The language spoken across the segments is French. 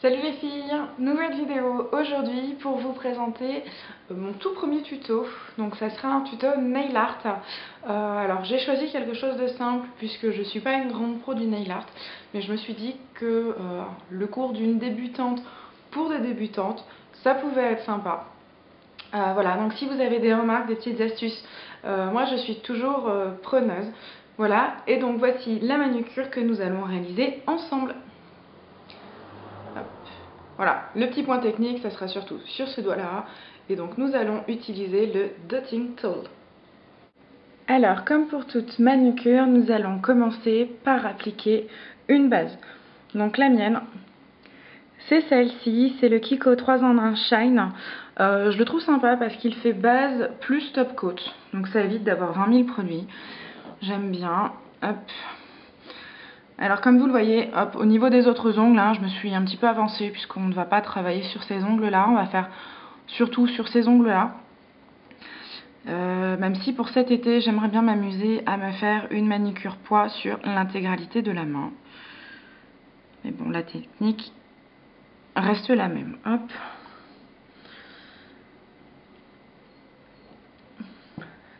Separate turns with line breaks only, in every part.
Salut les filles, nouvelle vidéo aujourd'hui pour vous présenter mon tout premier tuto. Donc ça sera un tuto nail art. Alors j'ai choisi quelque chose de simple puisque je suis pas une grande pro du nail art, mais je me suis dit que le cours d'une débutante pour des débutantes, ça pouvait être sympa. Voilà, donc si vous avez des remarques, des petites astuces, moi je suis toujours preneuse. Voilà, et donc voici la manucure que nous allons réaliser ensemble. Voilà, le petit point technique, ça sera surtout sur ce doigt-là. Et donc nous allons utiliser le Dotting Tool. Alors, comme pour toute manucure, nous allons commencer par appliquer une base. Donc la mienne, c'est celle-ci, c'est le Kiko 3 en 1 Shine. Je le trouve sympa parce qu'il fait base plus top coat. Donc ça évite d'avoir 20 000 produits. J'aime bien. Hop. Alors comme vous le voyez, hop, au niveau des autres ongles, hein, je me suis un petit peu avancée puisqu'on ne va pas travailler sur ces ongles-là, on va faire surtout sur ces ongles-là. Même si pour cet été, j'aimerais bien m'amuser à me faire une manicure poids sur l'intégralité de la main. Mais bon, la technique reste la même. Hop.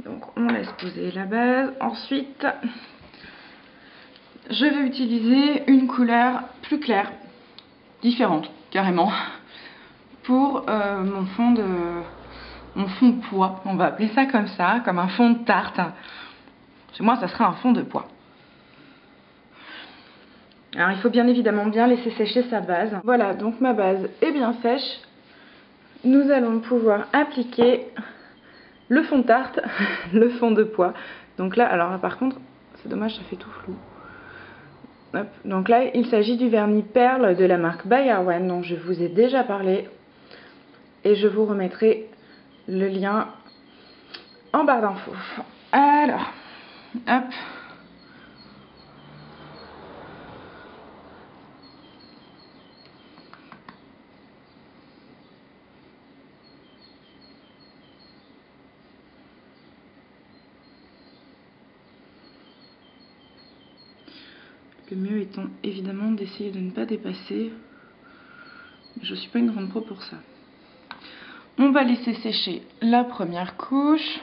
Donc on laisse poser la base. Ensuite, je vais utiliser une couleur plus claire, différente carrément, pour mon fond de pois, on va appeler ça comme ça, comme un fond de tarte. Chez moi, ça sera un fond de pois. Alors, il faut bien évidemment bien laisser sécher sa base. Voilà, donc ma base est bien sèche. Nous allons pouvoir appliquer le fond de tarte, le fond de pois. Donc là, alors là, par contre, c'est dommage, ça fait tout flou. Hop. Donc là, il s'agit du vernis perle de la marque By Arwen, dont je vous ai déjà parlé. Et je vous remettrai le lien en barre d'infos. Alors, hop. Le mieux étant évidemment d'essayer de ne pas dépasser. Je ne suis pas une grande pro pour ça. On va laisser sécher la première couche.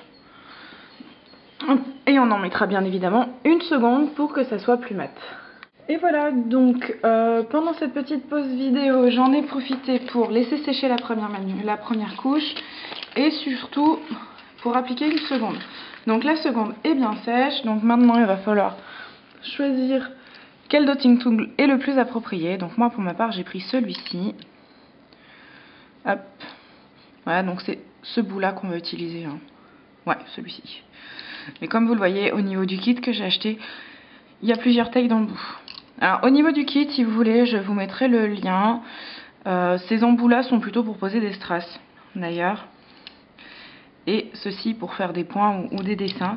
Et on en mettra bien évidemment une seconde pour que ça soit plus mat. Et voilà, donc pendant cette petite pause vidéo, j'en ai profité pour laisser sécher la première couche et surtout pour appliquer une seconde. Donc la seconde est bien sèche, donc maintenant il va falloir choisir quel dotting tool est le plus approprié. Donc moi pour ma part j'ai pris celui-ci. Hop. Voilà, donc c'est ce bout là qu'on va utiliser. Hein. Ouais, celui-ci. Mais comme vous le voyez, au niveau du kit que j'ai acheté, il y a plusieurs tailles dans le bout. Alors au niveau du kit, si vous voulez, je vous mettrai le lien. Ces embouts là sont plutôt pour poser des strass d'ailleurs. Et ceci pour faire des points ou des dessins.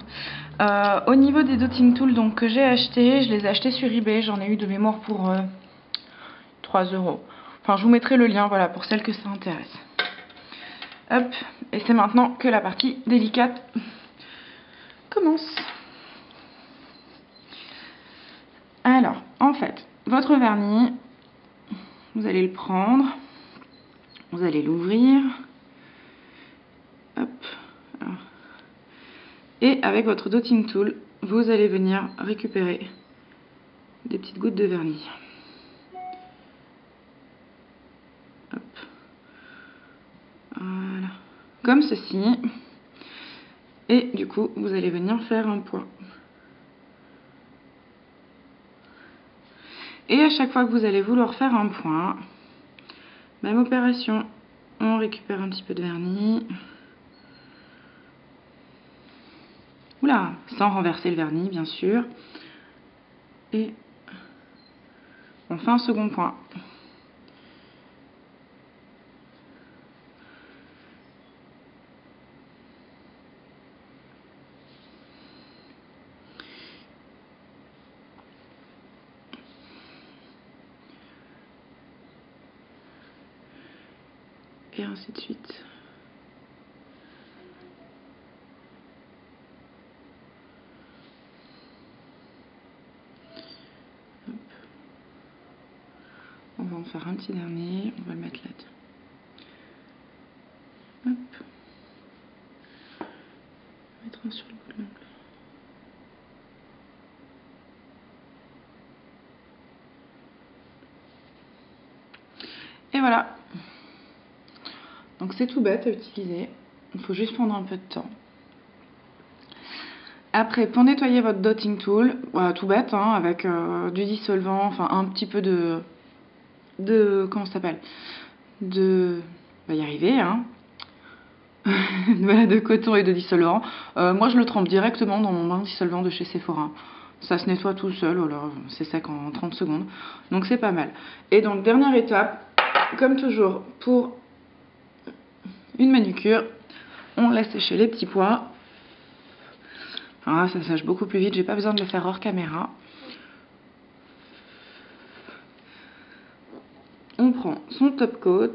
Au niveau des dotting tools donc, que j'ai acheté, je les ai achetés sur eBay. J'en ai eu de mémoire pour 3 €. Enfin, je vous mettrai le lien, voilà, pour celles que ça intéresse. Hop, et c'est maintenant que la partie délicate commence. Alors, en fait, votre vernis, vous allez le prendre, vous allez l'ouvrir. Hop. Et avec votre dotting tool, vous allez venir récupérer des petites gouttes de vernis. Hop. Voilà. Comme ceci. Et du coup, vous allez venir faire un point. Et à chaque fois que vous allez vouloir faire un point, même opération, on récupère un petit peu de vernis. Oula, sans renverser le vernis, bien sûr. Et on fait un second point. Et ainsi de suite. On va en faire un petit dernier, on va le mettre là. Hop. On va mettre un sur le bout de l'ongle. Et voilà. Donc c'est tout bête à utiliser. Il faut juste prendre un peu de temps. Après, pour nettoyer votre dotting tool, tout bête, hein, avec du dissolvant, enfin un petit peu de comment ça s'appelle, on va y arriver, hein. Voilà, de coton et de dissolvant. Moi, je le trempe directement dans mon bain dissolvant de chez Sephora. Ça se nettoie tout seul, alors c'est sec en 30 secondes. Donc c'est pas mal. Et donc, dernière étape, comme toujours, pour une manucure, on laisse sécher les petits pois. Alors là, ça sèche beaucoup plus vite, j'ai pas besoin de le faire hors caméra. On prend son top coat.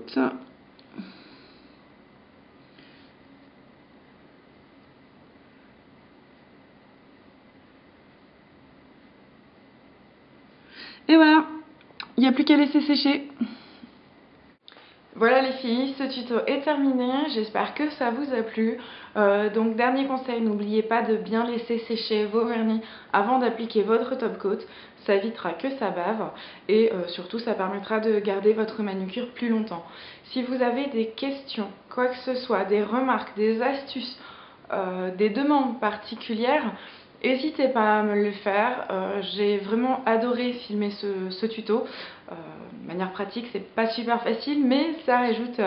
Et voilà, il n'y a plus qu'à laisser sécher. Voilà les filles, ce tuto est terminé, j'espère que ça vous a plu. Donc dernier conseil, n'oubliez pas de bien laisser sécher vos vernis avant d'appliquer votre top coat. Ça évitera que ça bave et surtout ça permettra de garder votre manucure plus longtemps. Si vous avez des questions, quoi que ce soit, des remarques, des astuces, des demandes particulières, n'hésitez pas à me le faire. J'ai vraiment adoré filmer ce tuto. De manière pratique, c'est pas super facile, mais ça rajoute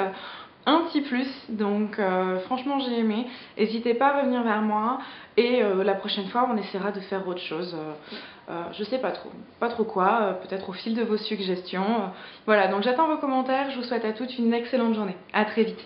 un petit plus. Donc franchement, j'ai aimé. N'hésitez pas à revenir vers moi. Et la prochaine fois, on essaiera de faire autre chose. Je sais pas trop quoi. Peut-être au fil de vos suggestions. Voilà, donc j'attends vos commentaires. Je vous souhaite à toutes une excellente journée. À très vite.